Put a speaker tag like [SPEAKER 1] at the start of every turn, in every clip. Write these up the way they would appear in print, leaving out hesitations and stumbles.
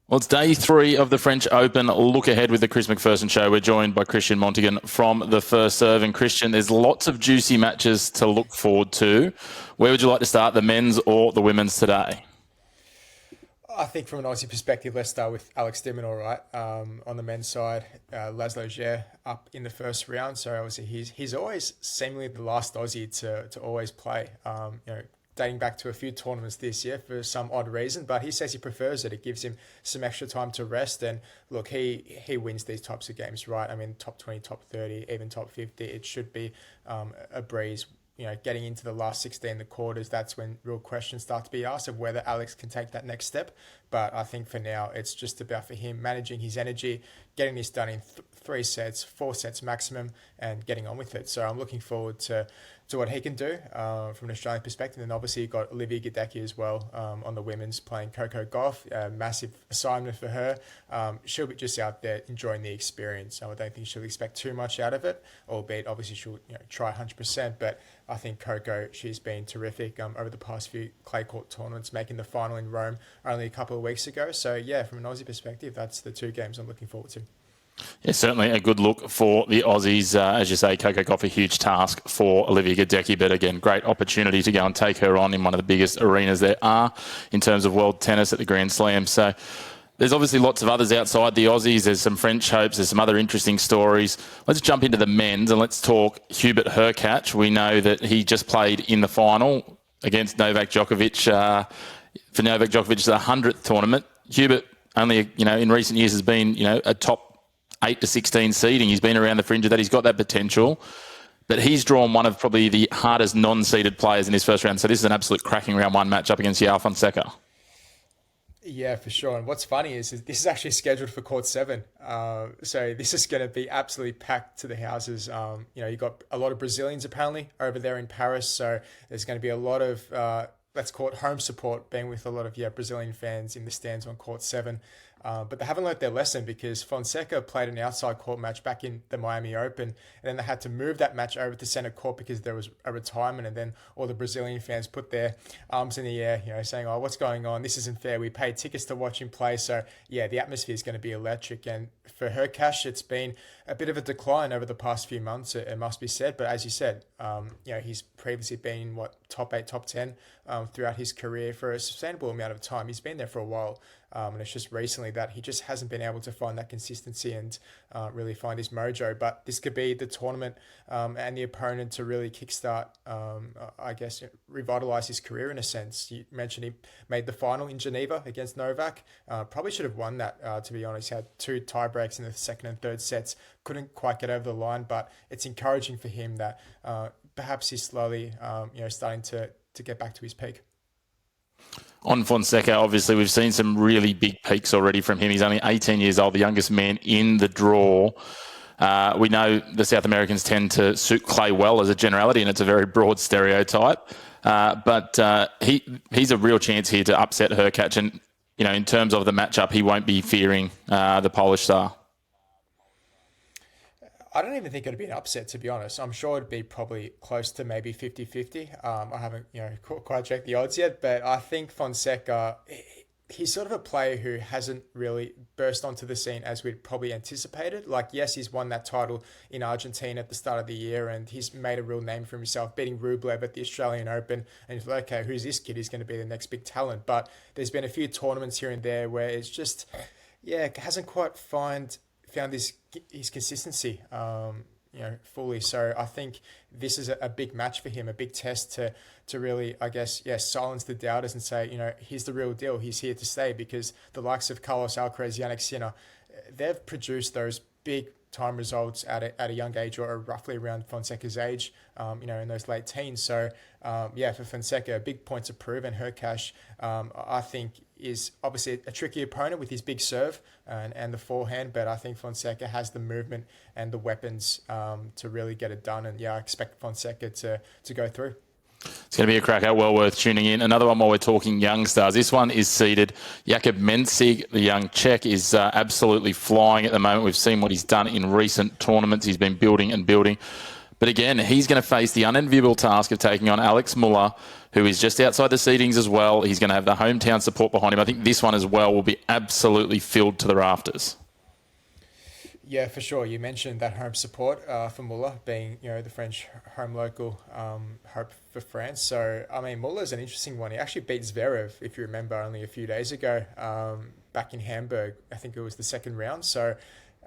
[SPEAKER 1] Well, it's day 3 of the French Open. Look ahead with the Chris McPherson Show. We're joined by Christian Montigan from the First Serve. And Christian, there's lots of juicy matches to look forward to. Where would you like to start, the men's or the women's today?
[SPEAKER 2] I think from an Aussie perspective, let's start with Alex de Minaur, right? On the men's side, Laszlo Djere up in the first round. So obviously he's always seemingly the last Aussie to always play. Dating back to a few tournaments this year for some odd reason, but he says he prefers it. It gives him some extra time to rest. And look, he wins these types of games, right? I mean, top 20, top 30, even top 50, it should be a breeze. Getting into the last 16, the quarters, that's when real questions start to be asked of whether Alex can take that next step. But I think for now, it's just about for him managing his energy, getting this done in 3 sets, 4 sets maximum, and getting on with it. So I'm looking forward to what he can do from an Australian perspective. And obviously you've got Olivia Gadecki as well on the women's playing Coco Gauff. Massive assignment for her. She'll be just out there enjoying the experience. I don't think she'll expect too much out of it, albeit obviously she'll try 100%. But I think Coco, she's been terrific over the past few clay court tournaments, making the final in Rome only a couple of weeks ago. So yeah, from an Aussie perspective, that's the 2 games I'm looking forward to.
[SPEAKER 1] Yeah, certainly a good look for the Aussies. As you say, Coco Gauff, a huge task for Olivia Gadecki, but again, great opportunity to go and take her on in one of the biggest arenas there are in terms of world tennis at the Grand Slam. So there's obviously lots of others outside the Aussies. There's some French hopes. There's some other interesting stories. Let's jump into the men's and let's talk Hubert Hurkacz. We know that he just played in the final against Novak Djokovic for Novak Djokovic's 100th tournament. Hubert only, in recent years has been, a top 8 to 16 seeding. He's been around the fringe of that. He's got that potential. But he's drawn one of probably the hardest non-seeded players in his first round. So this is an absolute cracking round 1 match up against João Fonseca.
[SPEAKER 2] Yeah, for sure. And what's funny is this is actually scheduled for court 7. So this is going to be absolutely packed to the houses. You've got a lot of Brazilians apparently over there in Paris. So there's going to be a lot of, let's call it home support, being with a lot of Brazilian fans in the stands on court 7. But they haven't learnt their lesson because Fonseca played an outside court match back in the Miami Open, and then they had to move that match over to center court because there was a retirement, and then all the Brazilian fans put their arms in the air, saying, "Oh, what's going on? This isn't fair. We paid tickets to watch him play." So yeah, the atmosphere is going to be electric. And for Hurkacz, it's been a bit of a decline over the past few months, it must be said. But as you said, he's previously been top 8, top 10 throughout his career for a sustainable amount of time. He's been there for a while. And it's just recently that he just hasn't been able to find that consistency and really find his mojo. But this could be the tournament and the opponent to really kickstart, revitalize his career in a sense. You mentioned he made the final in Geneva against Novak. Probably should have won that, to be honest. He had 2 tie breaks in the second and third sets. Couldn't quite get over the line, but it's encouraging for him that perhaps he's slowly, starting to get back to his peak.
[SPEAKER 1] On Fonseca, obviously, we've seen some really big peaks already from him. He's only 18 years old, the youngest man in the draw. We know the South Americans tend to suit clay well as a generality, and it's a very broad stereotype. But he's a real chance here to upset Hurkacz. And, in terms of the matchup, he won't be fearing the Polish star.
[SPEAKER 2] I don't even think it'd be an upset, to be honest. I'm sure it'd be probably close to maybe 50-50. I haven't, quite checked the odds yet, but I think Fonseca, he's sort of a player who hasn't really burst onto the scene as we'd probably anticipated. Like, yes, he's won that title in Argentina at the start of the year, and he's made a real name for himself, beating Rublev at the Australian Open. And he's like, okay, who's this kid? He's going to be the next big talent. But there's been a few tournaments here and there where it's just, hasn't quite found his consistency, fully. So I think this is a big match for him, a big test to really, silence the doubters and say, he's the real deal. He's here to stay, because the likes of Carlos Alcaraz, Jannik Sinner, they've produced those big time results at a young age, or roughly around Fonseca's age, in those late teens. So, for Fonseca, big point to prove. And Hurkacz, I think, is obviously a tricky opponent with his big serve and the forehand, but I think Fonseca has the movement and the weapons to really get it done. And I expect Fonseca to go through.
[SPEAKER 1] It's going to be a cracker, well worth tuning in. Another one while we're talking young stars. This one is seeded. Jakub Mensik, the young Czech, is absolutely flying at the moment. We've seen what he's done in recent tournaments. He's been building and building. But again, he's going to face the unenviable task of taking on Alex Muller, who is just outside the seedings as well. He's going to have the hometown support behind him. I think this one as well will be absolutely filled to the rafters.
[SPEAKER 2] Yeah, for sure. You mentioned that home support for Muller being, the French home local hope for France. So, I mean, Muller's an interesting one. He actually beat Zverev, if you remember, only a few days ago back in Hamburg. I think it was the second round. So,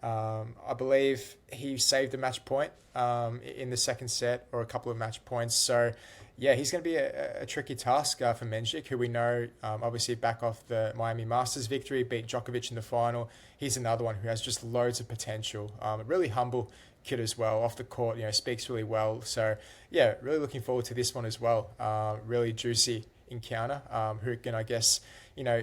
[SPEAKER 2] I believe he saved a match point in the second set, or a couple of match points. So, yeah, he's going to be a tricky task for Menchik, who we know, obviously back off the Miami Masters victory, beat Djokovic in the final. He's another one who has just loads of potential. A really humble kid as well. Off the court, speaks really well. So, yeah, really looking forward to this one as well. Really juicy encounter. Who can, I guess,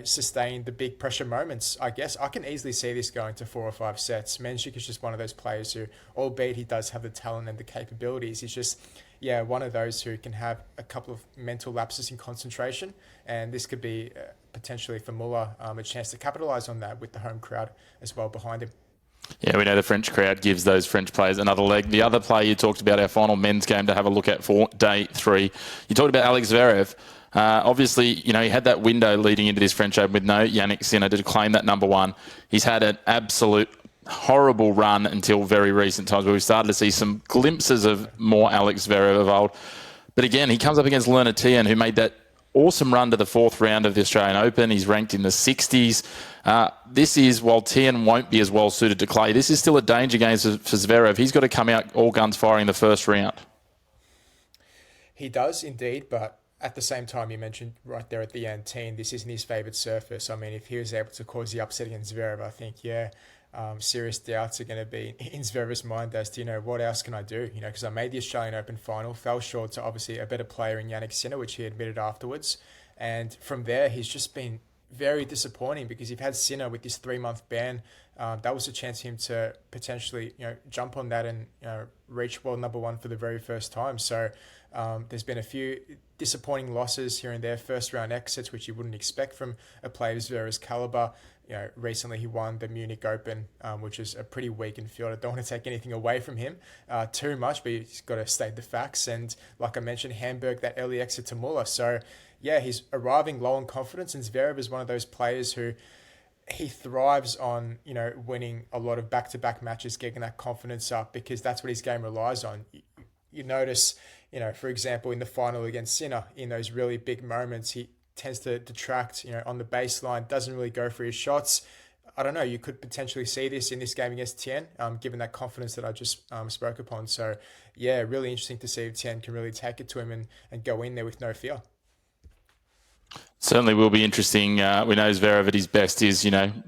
[SPEAKER 2] sustain the big pressure moments. I guess I can easily see this going to 4 or 5 sets. Menchik is just one of those players who, albeit he does have the talent and the capabilities, he's just, one of those who can have a couple of mental lapses in concentration. And this could be potentially for Muller a chance to capitalise on that with the home crowd as well behind him.
[SPEAKER 1] Yeah, we know the French crowd gives those French players another leg. The other player you talked about, our final men's game to have a look at for day 3. You talked about Alex Zverev. Obviously, he had that window leading into this French Open with no Yannick Sinner to claim that number 1. He's had an absolute horrible run until very recent times where we've started to see some glimpses of more Alex Zverev of old. But again, he comes up against Lerner Tien, who made that awesome run to the 4th round of the Australian Open. He's ranked in the 60s. This is, while Tien won't be as well suited to clay, this is still a danger game for Zverev. He's got to come out all guns firing the first round.
[SPEAKER 2] He does indeed, but at the same time, you mentioned right there at the end, Tien, this isn't his favourite surface. I mean, if he was able to cause the upset against Zverev, I think, serious doubts are going to be in Zverev's mind as to, what else can I do? Because I made the Australian Open final, fell short to obviously a better player in Yannick Sinner, which he admitted afterwards. And from there, he's just been very disappointing because you've had Sinner with this 3-month ban. That was a chance for him to potentially, jump on that and reach world number 1 for the very first time. So there's been a few disappointing losses here and there, first round exits, which you wouldn't expect from a player of Zverev's caliber. Recently he won the Munich Open, which is a pretty weakened field. I don't want to take anything away from him too much, but he's got to state the facts. And like I mentioned, Hamburg, that early exit to Muller. So yeah, he's arriving low on confidence, and Zverev is one of those players who he thrives on, winning a lot of back-to-back matches, getting that confidence up, because that's what his game relies on. You notice, for example, in the final against Sinner, in those really big moments, he tends to detract, on the baseline, doesn't really go for his shots. I don't know, you could potentially see this in this game against Tien, given that confidence that I just spoke upon. So, yeah, really interesting to see if Tien can really take it to him and go in there with no fear.
[SPEAKER 1] Certainly will be interesting. We know Zverev at his best is,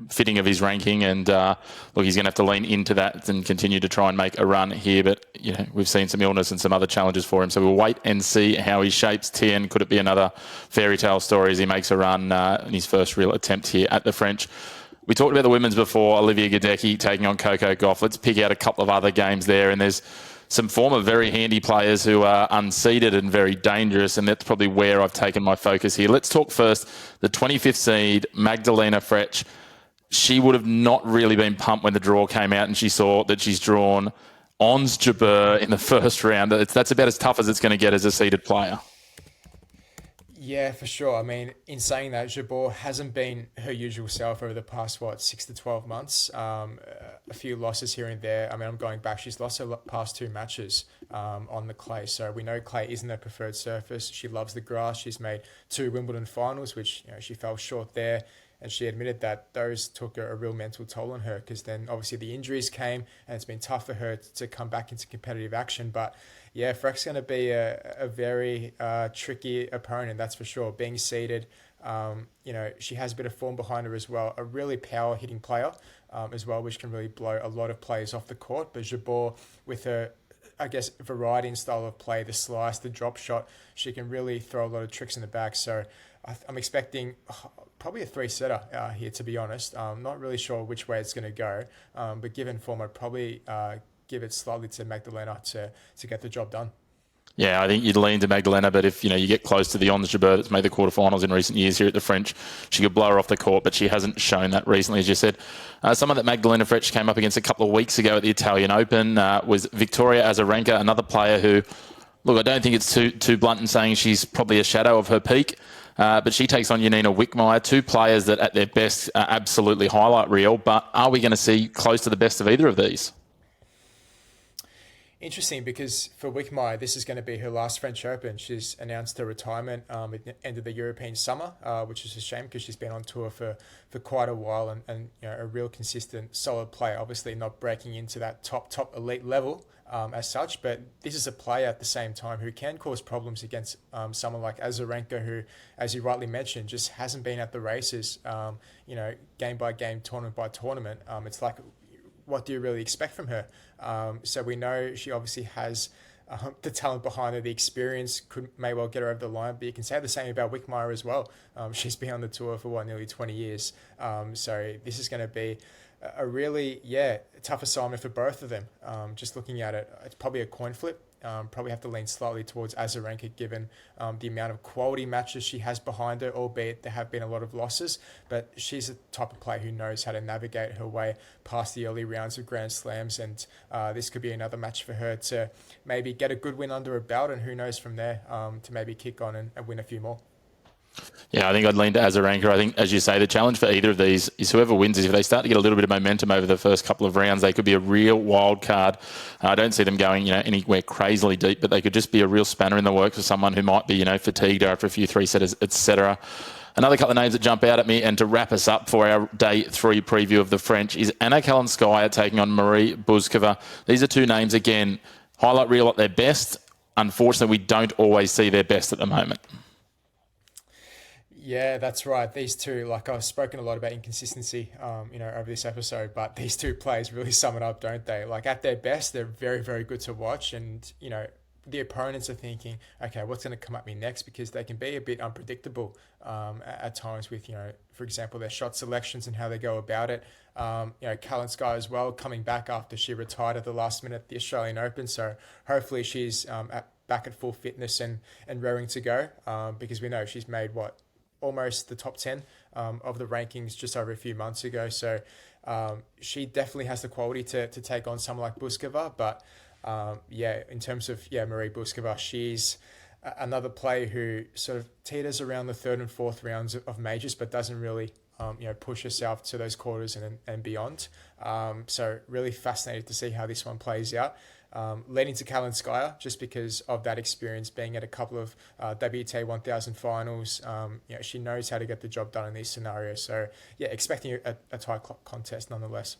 [SPEAKER 1] fitting of his ranking, and look, he's going to have to lean into that and continue to try and make a run here. But, we've seen some illness and some other challenges for him. So we'll wait and see how he shapes Tien. Could it be another fairy tale story as he makes a run in his first real attempt here at the French? We talked about the women's before, Olivia Gadecki taking on Coco Gauff. Let's pick out a couple of other games there, and there's some former very handy players who are unseeded and very dangerous, and that's probably where I've taken my focus here. Let's talk first the 25th seed, Magdalena Frech. She would have not really been pumped when the draw came out and she saw that she's drawn Ons Jabeur in the first round. That's about as tough as it's going to get as a seeded player.
[SPEAKER 2] Yeah, for sure. I mean, in saying that, Jabeur hasn't been her usual self over the past, 6 to 12 months. A few losses here and there. I mean, I'm going back. She's lost her past 2 matches on the clay. So we know clay isn't her preferred surface. She loves the grass. She's made 2 Wimbledon finals, which she fell short there. And she admitted that those took a real mental toll on her, because then obviously the injuries came and it's been tough for her to come back into competitive action. But yeah, Frech's going to be a very tricky opponent, that's for sure. Being seeded, she has a bit of form behind her as well. A really power hitting player as well, which can really blow a lot of players off the court. But Jabeur, with her, I guess, variety and style of play, the slice, the drop shot, she can really throw a lot of tricks in the bag. So I'm expecting probably a 3-setter here, to be honest. I'm not really sure which way it's going to go, but given form, I'd probably give it slightly to Magdalena to get the job done.
[SPEAKER 1] Yeah, I think you'd lean to Magdalena, but if you get close to the Ons Jabeur that's made the quarterfinals in recent years here at the French, she could blow her off the court, but she hasn't shown that recently, as you said. Someone that Magdalena Frech came up against a couple of weeks ago at the Italian Open was Victoria Azarenka, another player who, look, I don't think it's too blunt in saying she's probably a shadow of her peak, but she takes on Janina Wickmeyer, two players that at their best are absolutely highlight reel, but are we going to see close to the best of either of these?
[SPEAKER 2] Interesting, because for Wickmeyer, this is going to be her last French Open. She's announced her retirement at the end of the European summer, which is a shame because she's been on tour for quite a while and a real consistent, solid player. Obviously not breaking into that top elite level as such, but this is a player at the same time who can cause problems against someone like Azarenka, who, as you rightly mentioned, just hasn't been at the races, game by game, tournament by tournament. It's like, what do you really expect from her? So we know she obviously has the talent behind her, the experience may well get her over the line, but you can say the same about Wickmeyer as well. She's been on the tour for nearly 20 years. So this is going to be a really, tough assignment for both of them. Just looking at it, it's probably a coin flip. Probably have to lean slightly towards Azarenka given the amount of quality matches she has behind her, albeit there have been a lot of losses. But she's the type of player who knows how to navigate her way past the early rounds of Grand Slams, and this could be another match for her to maybe get a good win under her belt, and who knows from there to maybe kick on and win a few more.
[SPEAKER 1] Yeah, I think I'd lean to Azarenka. I think, as you say, the challenge for either of these is whoever wins is if they start to get a little bit of momentum over the first couple of rounds, they could be a real wild card. I don't see them going, anywhere crazily deep, but they could just be a real spanner in the works for someone who might be, fatigued after a few three-setters, etc. Another couple of names that jump out at me, and to wrap us up for our Day 3 preview of the French, is Anna Kalinskaya taking on Marie Bouzkova. These are two names, again, highlight reel at their best. Unfortunately, we don't always see their best at the moment.
[SPEAKER 2] Yeah, that's right. These two, like I've spoken a lot about inconsistency, over this episode, but these two players really sum it up, don't they? Like at their best, they're very, very good to watch, and the opponents are thinking, okay, what's going to come at me next? Because they can be a bit unpredictable at times with, for example, their shot selections and how they go about it. Kalinskaya as well, coming back after she retired at the last minute at the Australian Open, so hopefully she's back at full fitness and raring to go, because we know she's made almost the top 10 of the rankings just over a few months ago. So she definitely has the quality to take on someone like Bouzkova. But in terms of Marie Bouzkova, she's another player who sort of teeters around the third and fourth rounds of majors, but doesn't really push herself to those quarters and beyond. So really fascinated to see how this one plays out. Leading to Kalinskaya just because of that experience, being at a couple of WTA 1000 finals. She knows how to get the job done in these scenarios. So, expecting a tight contest nonetheless.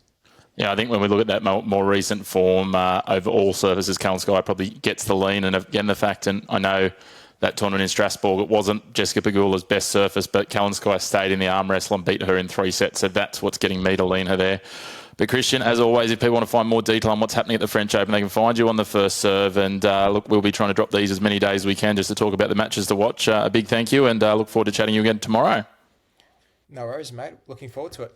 [SPEAKER 1] Yeah, I think when we look at that more recent form over all surfaces, Kalinskaya probably gets the lean. And again, the fact, and I know that tournament in Strasbourg, it wasn't Jessica Pegula's best surface, but Kalinskaya stayed in the arm wrestle and beat her in 3 sets. So that's what's getting me to lean her there. But Christian, as always, if people want to find more detail on what's happening at the French Open, they can find you on the First Serve. And look, we'll be trying to drop these as many days as we can just to talk about the matches to watch. A big thank you, and look forward to chatting you again tomorrow.
[SPEAKER 2] No worries, mate. Looking forward to it.